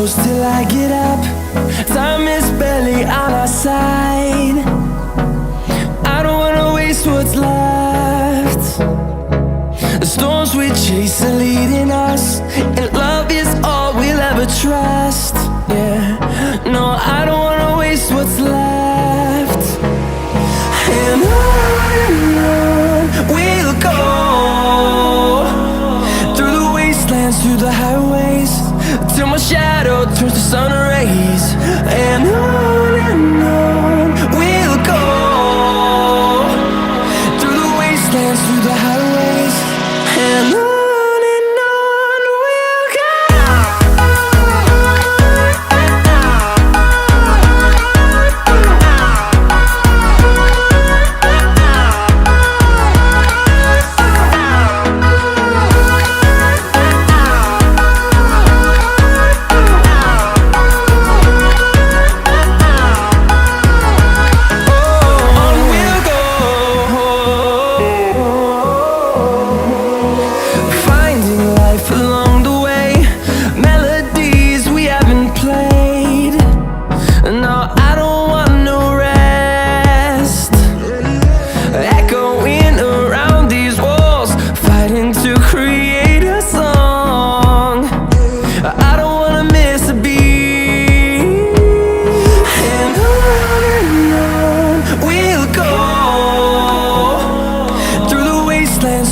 close till I get up. Time is barely on our side. I don't wanna waste what's left. The storms we chase are leading us, and love is all we'll ever trust. Yeah, no, I don't wanna waste what's left. And on we'll go, through the wastelands, through the highways, till my shadow turns to sun rays. And on we'll go, through the wastelands, through the highways, and on.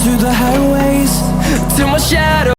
Through the highways, till my shadow